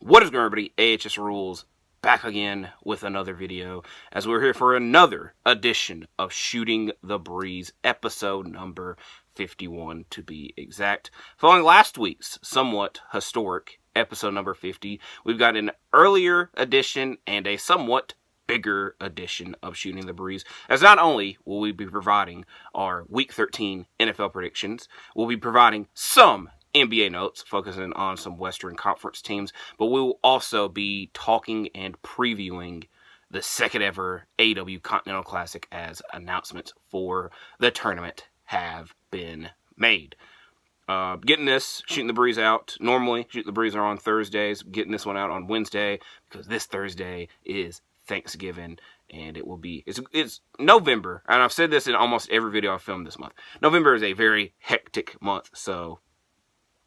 What is going on, everybody? AHS Rules back again with another video as we're here for another edition of Shooting the Breeze, episode number 51 to be exact. Following last week's somewhat historic episode number 50, we've got an earlier edition and a somewhat bigger edition of Shooting the Breeze, as not only will we be providing our Week 13 NFL predictions, we'll be providing some NBA notes, focusing on some Western Conference teams, but we will also be talking and previewing the second ever AEW Continental Classic as announcements for the tournament have been made. Getting this, Shooting the Breeze out. Normally, Shooting the Breeze are on Thursdays. Getting this one out on Wednesday because this Thursday is Thanksgiving, and it will be, it's November, and I've said this in almost every video I've filmed this month. November is a very hectic month, so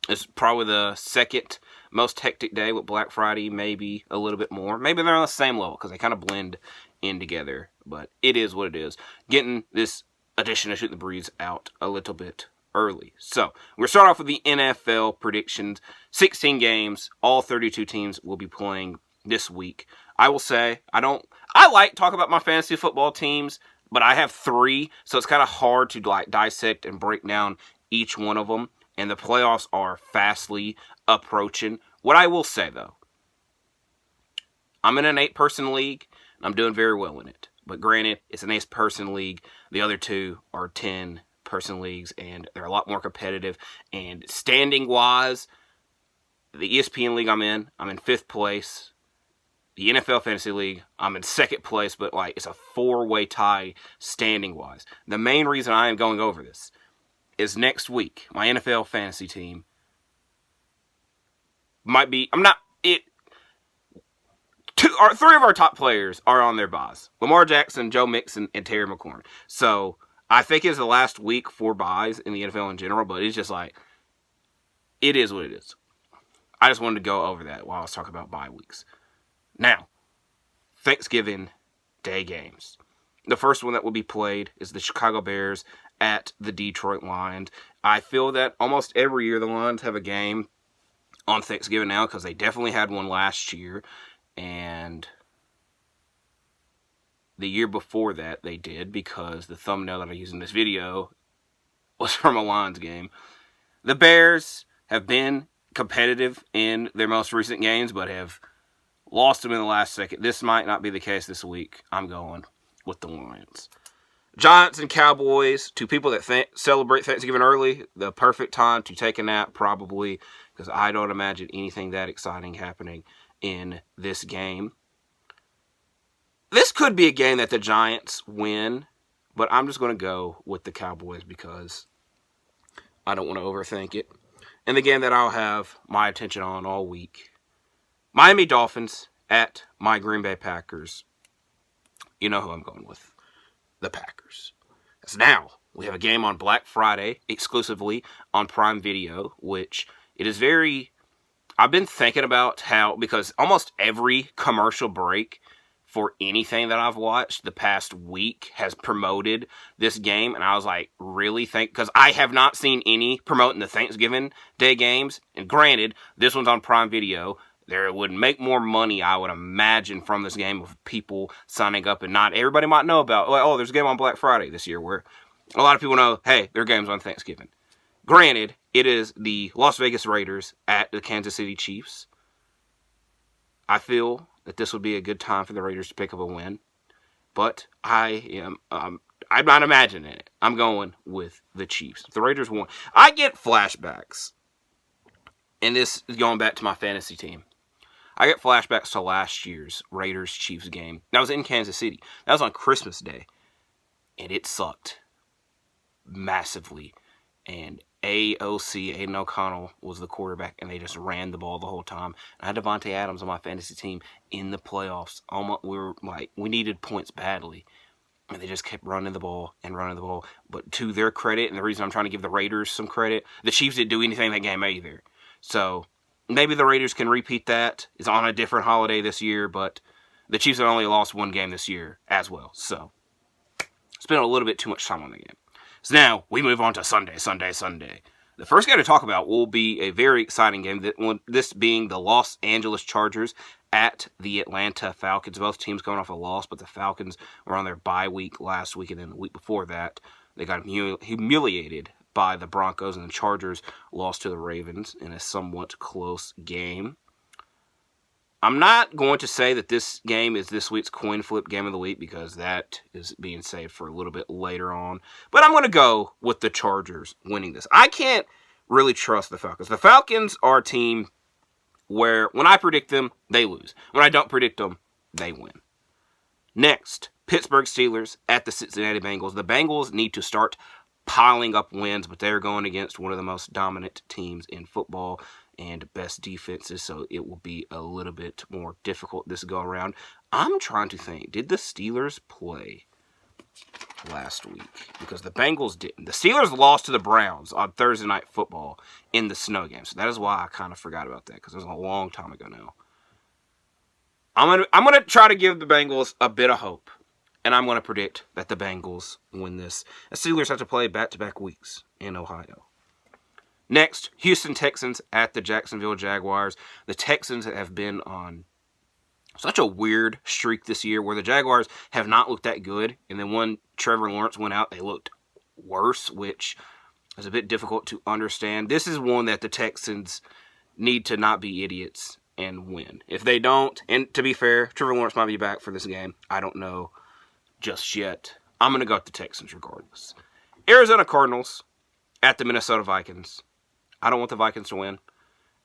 it's probably the second most hectic day, with Black Friday maybe a little bit more. Maybe they're on the same level because they kind of blend in together, but it is what it is. Getting this edition of Shooting the Breeze out a little bit early. So, we're starting off with the NFL predictions. 16 games, all 32 teams will be playing this week. I will say, I like talking about my fantasy football teams, but I have 3, so it's kind of hard to dissect and break down each one of them. And the playoffs are fastly approaching. What I will say, though, I'm in an 8-person league, and I'm doing very well in it. But granted, it's an 8-person league. The other 2 are 10-person leagues, and they're a lot more competitive. And standing-wise, the ESPN league I'm in 5th place. The NFL Fantasy League, I'm in 2nd place, but it's a 4-way tie standing-wise. The main reason I am going over this is next week, my NFL fantasy team might be, 3 of our top players are on their buys. Lamar Jackson, Joe Mixon, and Terry McLaurin. So, I think it's the last week for buys in the NFL in general, but it's just it is what it is. I just wanted to go over that while I was talking about bye weeks. Now, Thanksgiving Day games. The first one that will be played is the Chicago Bears at the Detroit Lions. I feel that almost every year the Lions have a game on Thanksgiving now because they definitely had one last year. And the year before that they did because the thumbnail that I use in this video was from a Lions game. The Bears have been competitive in their most recent games but have lost them in the last second. This might not be the case this week. I'm going with the Lions. Giants and Cowboys, to people that celebrate Thanksgiving early, the perfect time to take a nap, probably, because I don't imagine anything that exciting happening in this game. This could be a game that the Giants win, but I'm just going to go with the Cowboys because I don't want to overthink it. And the game that I'll have my attention on all week, Miami Dolphins at my Green Bay Packers. You know who I'm going with. The Packers. So now, we have a game on Black Friday, exclusively on Prime Video, which it is I've been thinking about how, because almost every commercial break for anything that I've watched the past week has promoted this game, and I was really because I have not seen any promoting the Thanksgiving Day games, and granted, this one's on Prime Video. There would make more money, I would imagine, from this game of people signing up, and not everybody might know about, there's a game on Black Friday this year where a lot of people know, hey, there are games on Thanksgiving. Granted, it is the Las Vegas Raiders at the Kansas City Chiefs. I feel that this would be a good time for the Raiders to pick up a win, but I'm not imagining it. I'm going with the Chiefs. If the Raiders won, I get flashbacks, and this is going back to my fantasy team. I get flashbacks to last year's Raiders-Chiefs game. That was in Kansas City. That was on Christmas Day. And it sucked massively. And AOC, Aiden O'Connell, was the quarterback, and they just ran the ball the whole time. I had Devontae Adams on my fantasy team in the playoffs. We needed points badly. And they just kept running the ball. But to their credit, and the reason I'm trying to give the Raiders some credit, the Chiefs didn't do anything in that game either. So maybe the Raiders can repeat that. It's on a different holiday this year, but the Chiefs have only lost one game this year as well. So, spent a little bit too much time on the game. So now, we move on to Sunday. The first game to talk about will be a very exciting game, this being the Los Angeles Chargers at the Atlanta Falcons. Both teams coming off a loss, but the Falcons were on their bye week last week, and then the week before that, they got humiliated by the Broncos, and the Chargers lost to the Ravens in a somewhat close game. I'm not going to say that this game is this week's coin flip game of the week because that is being saved for a little bit later on. But I'm going to go with the Chargers winning this. I can't really trust the Falcons. The Falcons are a team where when I predict them, they lose. When I don't predict them, they win. Next, Pittsburgh Steelers at the Cincinnati Bengals. The Bengals need to start piling up wins, but they're going against one of the most dominant teams in football and best defenses, so it will be a little bit more difficult this go around. I'm trying to think, did the Steelers play last week? Because the Bengals didn't. The Steelers lost to the Browns on Thursday Night Football in the snow game, so that is why I kind of forgot about that, because it was a long time ago now. I'm gonna try to give the Bengals a bit of hope, and I'm gonna predict that the Bengals win this. The Steelers have to play back-to-back weeks in Ohio. Next, Houston Texans at the Jacksonville Jaguars. The Texans have been on such a weird streak this year where the Jaguars have not looked that good. And then when Trevor Lawrence went out, they looked worse, which is a bit difficult to understand. This is one that the Texans need to not be idiots and win. If they don't, and to be fair, Trevor Lawrence might be back for this game. I don't know just yet. I'm going to go with the Texans regardless. Arizona Cardinals at the Minnesota Vikings. I don't want the Vikings to win,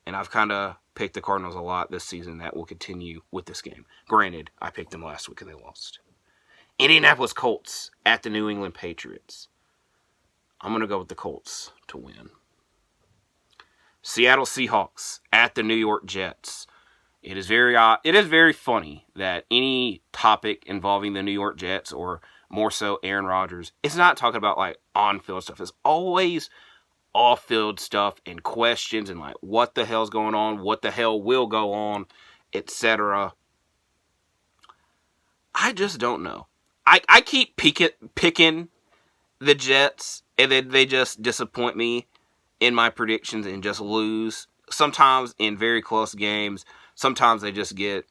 and I've kind of picked the Cardinals a lot this season. That will continue with this game. Granted, I picked them last week and they lost. Indianapolis Colts at the New England Patriots. I'm going to go with the Colts to win. Seattle Seahawks at the New York Jets. It is very funny that any topic involving the New York Jets, or more so Aaron Rodgers, it's not talking about like on-field stuff. It's always off-field stuff and questions and like what the hell's going on, what the hell will go on, etc. I just don't know. I keep picking the Jets, and then they just disappoint me in my predictions and just lose. Sometimes in very close games. Sometimes they just get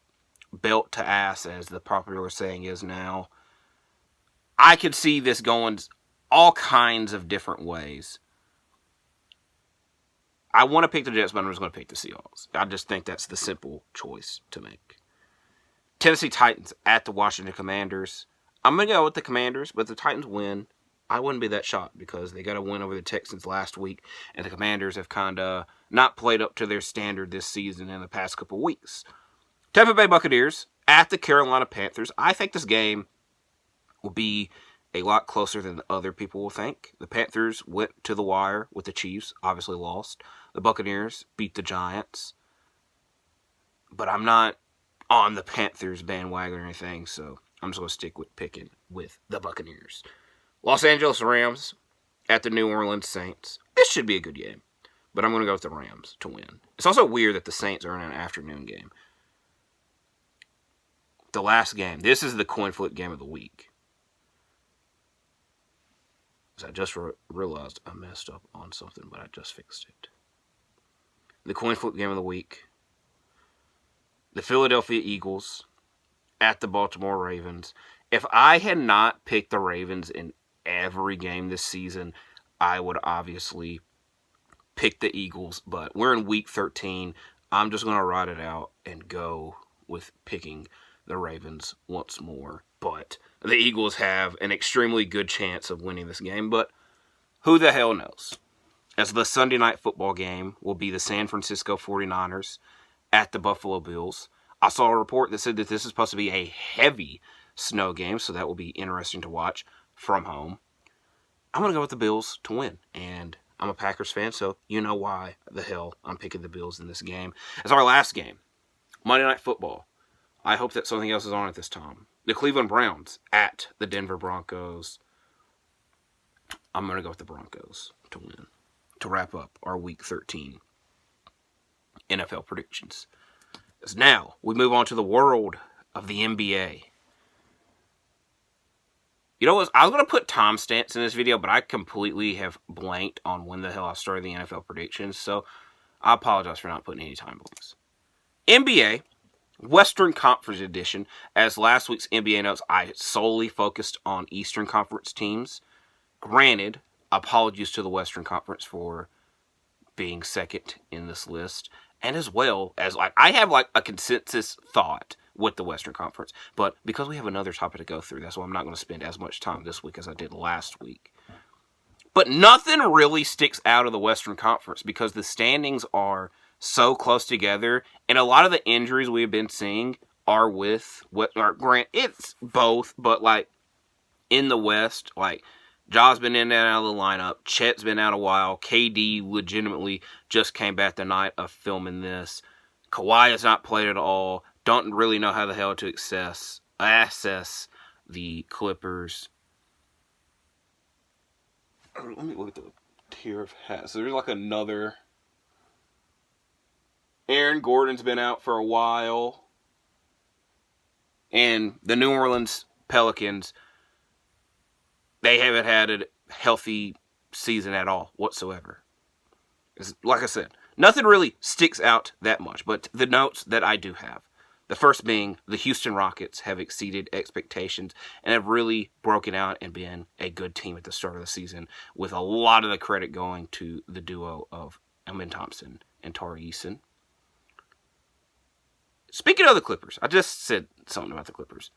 belt to ass, as the popular saying is now. I could see this going all kinds of different ways. I want to pick the Jets, but I'm just going to pick the Seahawks. I just think that's the simple choice to make. Tennessee Titans at the Washington Commanders. I'm going to go with the Commanders, but if the Titans win, I wouldn't be that shocked because they got a win over the Texans last week, and the Commanders have kind of not played up to their standard this season in the past couple weeks. Tampa Bay Buccaneers at the Carolina Panthers. I think this game will be a lot closer than other people will think. The Panthers went to the wire with the Chiefs, obviously lost. The Buccaneers beat the Giants. But I'm not on the Panthers bandwagon or anything, so I'm just going to stick with picking with the Buccaneers. Los Angeles Rams at the New Orleans Saints. This should be a good game, but I'm going to go with the Rams to win. It's also weird that the Saints are in an afternoon game. The last game. This is the coin flip game of the week. I just realized I messed up on something, but I just fixed it. The coin flip game of the week. The Philadelphia Eagles at the Baltimore Ravens. If I had not picked the Ravens in every game this season, I would obviously pick the Eagles. But we're in week 13. I'm just going to ride it out and go with picking the Ravens once more. But the Eagles have an extremely good chance of winning this game, but who the hell knows? As the Sunday night football game will be the San Francisco 49ers at the Buffalo Bills. I saw a report that said that this is supposed to be a heavy snow game, so that will be interesting to watch from home. I'm going to go with the Bills to win, and I'm a Packers fan, so you know why the hell I'm picking the Bills in this game. As our last game, Monday Night Football. I hope that something else is on at this time. The Cleveland Browns at the Denver Broncos. I'm going to go with the Broncos to win, to wrap up our Week 13 NFL predictions. As now, we move on to the world of the NBA. You know what? I was going to put timestamps in this video, but I completely have blanked on when the hell I started the NFL predictions, so I apologize for not putting any time blanks. NBA, Western Conference edition. As last week's NBA notes, I solely focused on Eastern Conference teams. Granted, apologies to the Western Conference for being second in this list, and as well as I have a consensus thought with the Western Conference, but because we have another topic to go through, that's why I'm not going to spend as much time this week as I did last week. But nothing really sticks out of the Western Conference because the standings are so close together, and a lot of the injuries we've been seeing are with Grant. It's both, but in the West, Ja's been in and out of the lineup. Chet's been out a while. KD legitimately just came back the night of filming this. Kawhi has not played at all. Don't really know how the hell to assess the Clippers. Let me look at the tier of hats. So there's another. Aaron Gordon's been out for a while. And the New Orleans Pelicans, they haven't had a healthy season at all whatsoever. Like I said, nothing really sticks out that much. But the notes that I do have. The first being the Houston Rockets have exceeded expectations and have really broken out and been a good team at the start of the season, with a lot of the credit going to the duo of Amen Thompson and Tari Eason. Speaking of the Clippers, I just said something about the Clippers.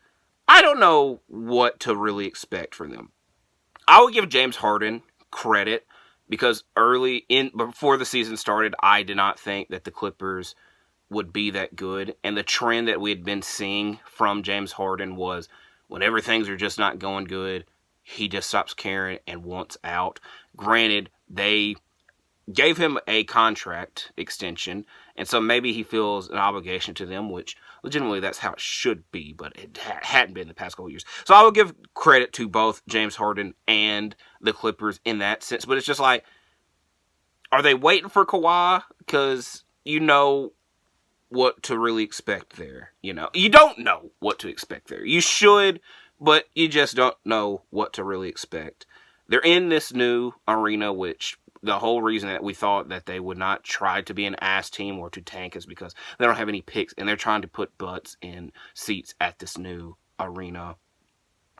I don't know what to really expect from them. I would give James Harden credit because before the season started, I did not think that the Clippers would be that good. And the trend that we had been seeing from James Harden was whenever things are just not going good, he just stops caring and wants out. Granted, they gave him a contract extension, and so maybe he feels an obligation to them, which legitimately that's how it should be, but it hadn't been the past couple years. So I would give credit to both James Harden and the Clippers in that sense, but it's just are they waiting for Kawhi? Because what to really expect there. You don't know what to expect there. You should, but you just don't know what to really expect. They're in this new arena, which the whole reason that we thought that they would not try to be an ass team or to tank is because they don't have any picks, and they're trying to put butts in seats at this new arena.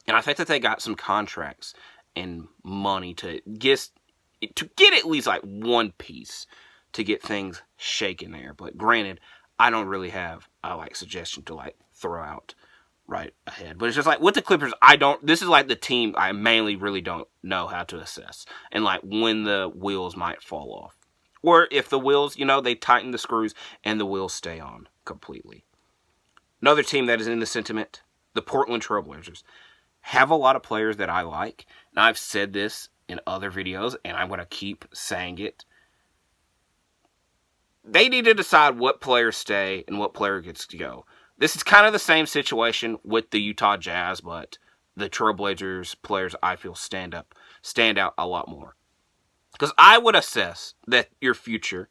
And I think that they got some contracts and money to get at least one piece to get things shaken there. But granted, I don't really have a suggestion to throw out right ahead. But it's just with the Clippers, this is the team I mainly really don't know how to assess. And when the wheels might fall off. Or if the wheels, they tighten the screws and the wheels stay on completely. Another team that is in the sentiment, the Portland Trailblazers, have a lot of players that I like. And I've said this in other videos, and I'm going to keep saying it. They need to decide what players stay and what player gets to go. This is kind of the same situation with the Utah Jazz, but the Trailblazers players, I feel, stand out a lot more. Because I would assess that your future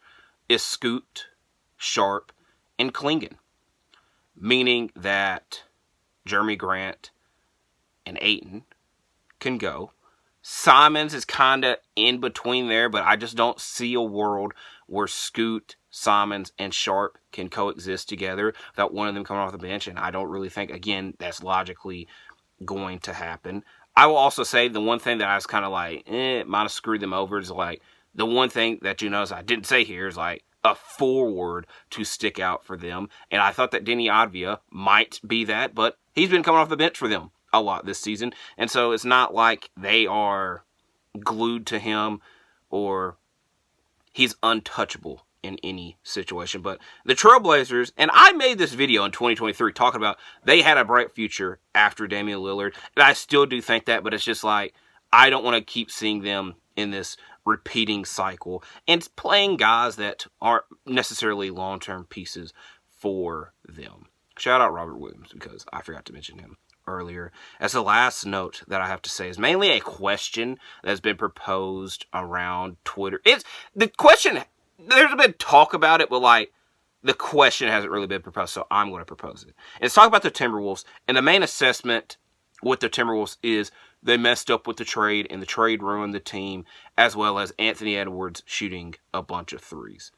is Scoot, Sharp, and Klingon. Meaning that Jeremy Grant and Ayton can go. Simons is kind of in between there, but I just don't see a world where Scoot, Simons, and Sharp can coexist together without one of them coming off the bench, and I don't really think, again, that's logically going to happen. I will also say the one thing that I was kind of it might have screwed them over is the one thing that notice I didn't say here is a forward to stick out for them, and I thought that Denny Advia might be that, but he's been coming off the bench for them a lot this season, and so it's not like they are glued to him or he's untouchable in any situation. But the Trailblazers, and I made this video in 2023 talking about they had a bright future after Damian Lillard, and I still do think that, but it's just I don't want to keep seeing them in this repeating cycle and playing guys that aren't necessarily long-term pieces for them. Shout out Robert Williams, because I forgot to mention him earlier. As the last note that I have to say is mainly a question that has been proposed around Twitter. The question, there's been talk about it, but the question hasn't really been proposed, so I'm going to propose it. It's talk about the Timberwolves, and the main assessment with the Timberwolves is, they messed up with the trade, and the trade ruined the team, as well as Anthony Edwards shooting a bunch of threes.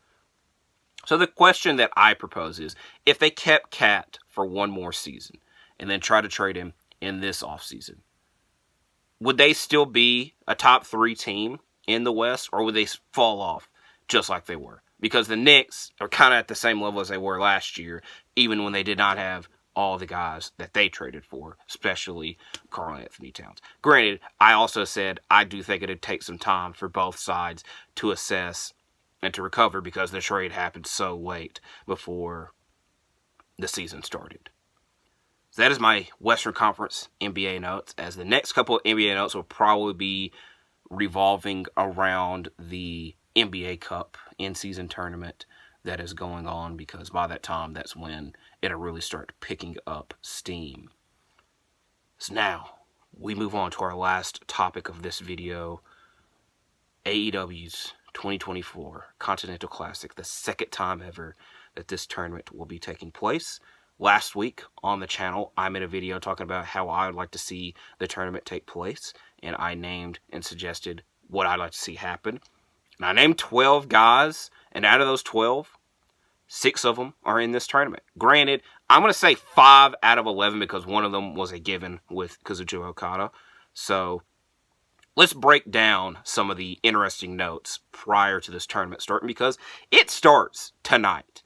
So the question that I propose is, if they kept Cat for one more season and then try to trade him in this offseason, would they still be a top 3 team in the West, or would they fall off just like they were? Because the Knicks are kind of at the same level as they were last year, even when they did not have all the guys that they traded for, especially Karl Anthony Towns. Granted, I also said I do think it would take some time for both sides to assess and to recover, because the trade happened so late before the season started. So that is my Western Conference NBA notes, as the next couple of NBA notes will probably be revolving around the NBA Cup in-season tournament that is going on, because by that time, that's when it'll really start picking up steam. So now, we move on to our last topic of this video, AEW's 2024 Continental Classic, the second time ever that this tournament will be taking place. Last week on the channel, I made a video talking about how I would like to see the tournament take place, and I named and suggested what I'd like to see happen. And I named 12 guys, and out of those 12, 6 of them are in this tournament. Granted, I'm going to say 5 out of 11 because one of them was a given with Kazuchika Okada. So let's break down some of the interesting notes prior to this tournament starting, because it starts tonight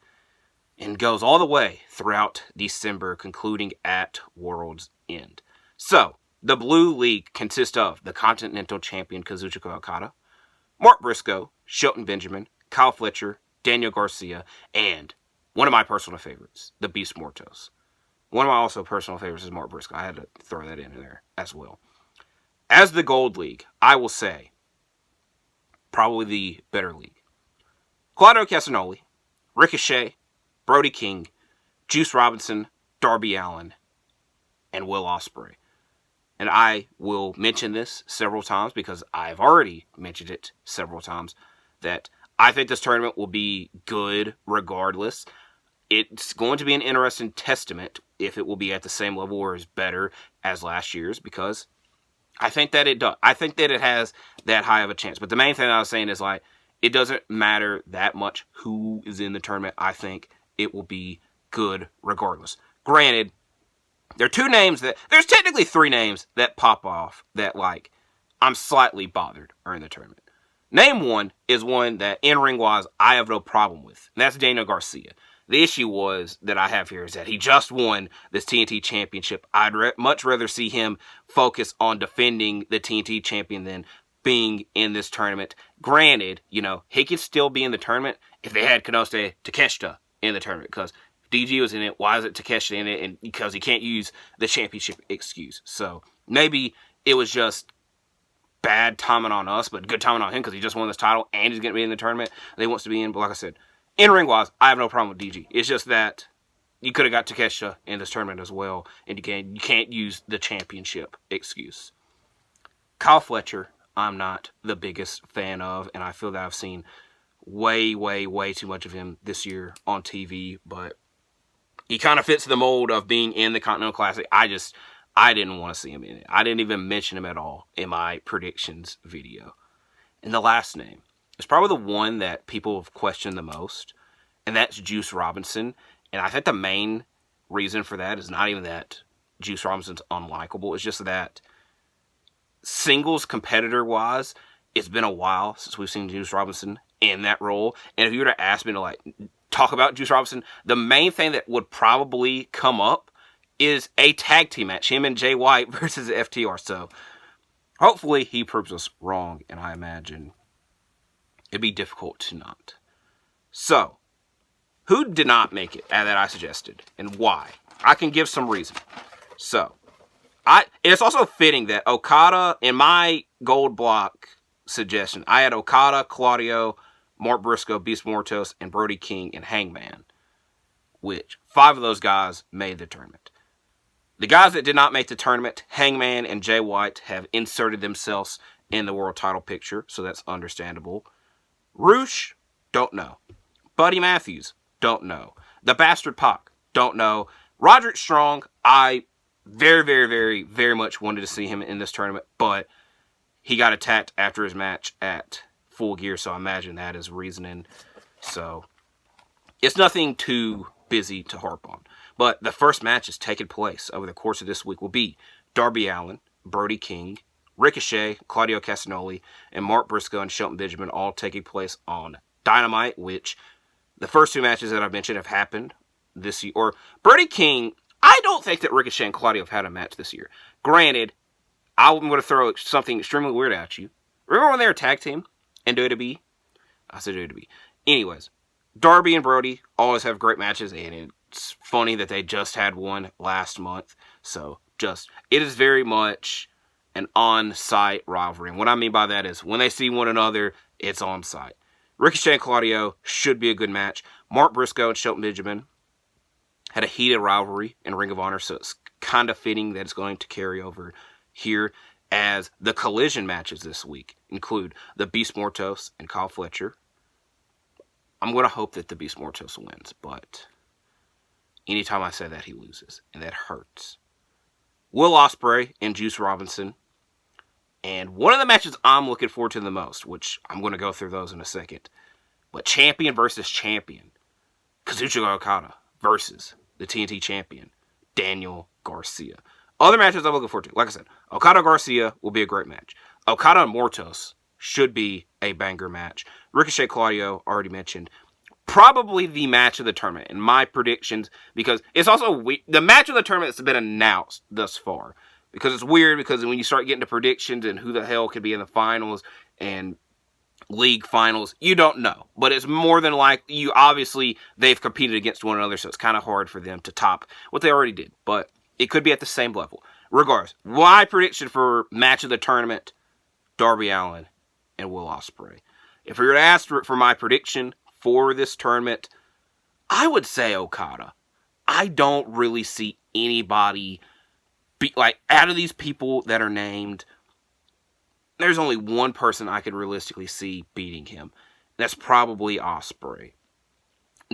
and goes all the way throughout December, concluding at World's End. So, the Blue League consists of the Continental Champion Kazuchika Okada, Mark Briscoe, Shelton Benjamin, Kyle Fletcher, Daniel Garcia, and one of my personal favorites, the Beast Mortos. One of my also personal favorites is Mark Briscoe. I had to throw that in there as well. As the Gold League, I will say, probably the better league. Claudio Castagnoli, Ricochet, Brody King, Juice Robinson, Darby Allin, and Will Ospreay. And I will mention this several times because I've already mentioned it several times, that I think this tournament will be good regardless. It's going to be an interesting testament if it will be at the same level or is better as last year's, because I think that it does. I think that it has that high of a chance. But the main thing I was saying is, like, it doesn't matter that much who is in the tournament. I think it will be good regardless. Granted, there are 2 names there's technically 3 names that pop off that, like, I'm slightly bothered are in the tournament. Name one is one that, in-ring wise, I have no problem with, and that's Daniel Garcia. The issue that I have here is that he just won this TNT Championship. I'd much rather see him focus on defending the TNT Champion than being in this tournament. Granted, he could still be in the tournament if they had Konosuke Takeshita in the tournament, because DG was in it. Why is it Takeshita in it? And because he can't use the championship excuse. So maybe it was just bad timing on us, but good timing on him because he just won this title and he's going to be in the tournament that he wants to be in. But like I said, in-ring wise, I have no problem with DG. It's just that you could have got Takeshita in this tournament as well, and you can't use the championship excuse. Kyle Fletcher, I'm not the biggest fan of, and I feel that I've seen way, way, way too much of him this year on TV, but he kind of fits the mold of being in the Continental Classic. I didn't want to see him in it. I didn't even mention him at all in my predictions video. And the last name is probably the one that people have questioned the most, and that's Juice Robinson. And I think the main reason for that is not even that Juice Robinson's unlikable. It's just that singles competitor-wise, it's been a while since we've seen Juice Robinson in that role. And if you were to ask me to talk about Juice Robinson, the main thing that would probably come up is a tag team match, him and Jay White versus FTR. So hopefully he proves us wrong, and I imagine it'd be difficult to not. So, who did not make it that I suggested, and why? I can give some reason. So, it's also fitting that Okada, in my gold block suggestion, I had Okada, Claudio, Mark Briscoe, Beast Mortos, and Brody King and Hangman, which 5 of those guys made the tournament. The guys that did not make the tournament, Hangman and Jay White, have inserted themselves in the world title picture, so that's understandable. Roosh, don't know. Buddy Matthews, don't know. The Bastard Pac, don't know. Roderick Strong, I very, very, very, very much wanted to see him in this tournament, but he got attacked after his match at Full Gear, so I imagine that is reasoning. So it's nothing too busy to harp on. But the first match is taking place over the course of this week will be Darby Allin, Brody King, Ricochet, Claudio Castagnoli, and Mark Briscoe and Shelton Benjamin, all taking place on Dynamite, which the first two matches that I've mentioned have happened this year. Or Brody King, I don't think that Ricochet and Claudio have had a match this year. Granted, I'm going to throw something extremely weird at you. Remember when they were a tag team in WWE? I said WWE. Anyways, Darby and Brody always have great matches, and it's funny that they just had one last month. So, it is very much an on-site rivalry. And what I mean by that is when they see one another, it's on-site. Ricochet and Claudio should be a good match. Mark Briscoe and Shelton Benjamin had a heated rivalry in Ring of Honor, so it's kind of fitting that it's going to carry over here, as the collision matches this week include the Beast Mortos and Kyle Fletcher. I'm going to hope that the Beast Mortos wins, but anytime I say that, he loses, and that hurts. Will Ospreay and Juice Robinson. And one of the matches I'm looking forward to the most, which I'm going to go through those in a second, but champion versus champion. Kazuchika Okada versus the TNT champion, Daniel Garcia. Other matches I'm looking forward to. Like I said, Okada Garcia will be a great match. Okada and Mortos should be a banger match. Ricochet Claudio, already mentioned. Probably the match of the tournament in my predictions, because it's also the match of the tournament that's been announced thus far. Because it's weird, because when you start getting to predictions and who the hell could be in the finals and league finals, you don't know. But it's more than likely, obviously, they've competed against one another, so it's kind of hard for them to top what they already did. But it could be at the same level. Regardless, my prediction for match of the tournament, Darby Allin and Will Ospreay. If we were to ask for my prediction for this tournament, I would say Okada. I don't really see anybody out of these people that are named, there's only one person I could realistically see beating him. That's probably Ospreay.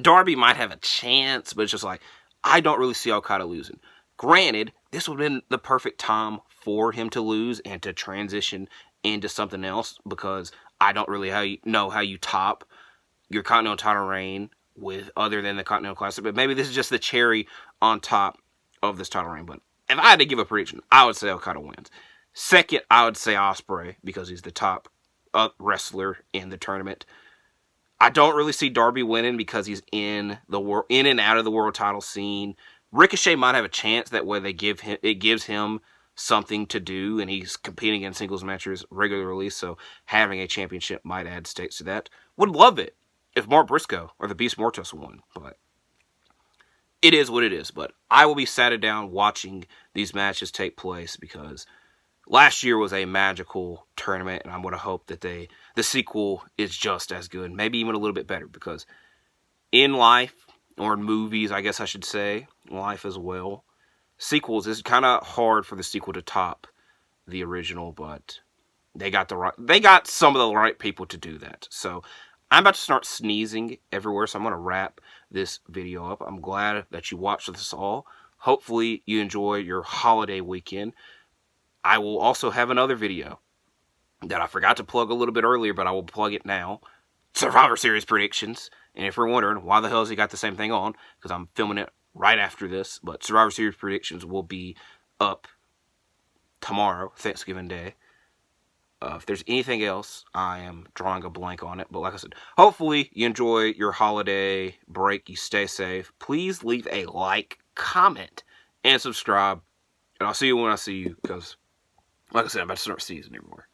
Darby might have a chance, but it's just I don't really see Okada losing. Granted, this would have been the perfect time for him to lose and to transition into something else, because I don't really know how you top your Continental title reign with other than the Continental Classic, but maybe this is just the cherry on top of this title reign. But if I had to give a prediction, I would say Okada wins. Second, I would say Ospreay, because he's the top wrestler in the tournament. I don't really see Darby winning because he's in and out of the world title scene. Ricochet might have a chance. That way, it gives him something to do, and he's competing in singles matches regularly. So having a championship might add stakes to that. Would love it if Mark Briscoe or the Beast Mortos won, but it is what it is. But I will be sat down watching these matches take place, because last year was a magical tournament, and I'm going to hope that the sequel is just as good, maybe even a little bit better, because in life, or in movies, I guess I should say, life as well, sequels, it's kind of hard for the sequel to top the original, but they got some of the right people to do that. So I'm about to start sneezing everywhere, so I'm going to wrap this video up. I'm glad that you watched this all. Hopefully you enjoy your holiday weekend. I will also have another video that I forgot to plug a little bit earlier, but I will plug it now. Survivor Series predictions. And if you're wondering, why the hell has he got the same thing on? Because I'm filming it right after this. But Survivor Series predictions will be up tomorrow, Thanksgiving Day. If there's anything else, I am drawing a blank on it. But like I said, hopefully you enjoy your holiday break. You stay safe. Please leave a like, comment, and subscribe. And I'll see you when I see you, because like I said, I'm about to start season everywhere.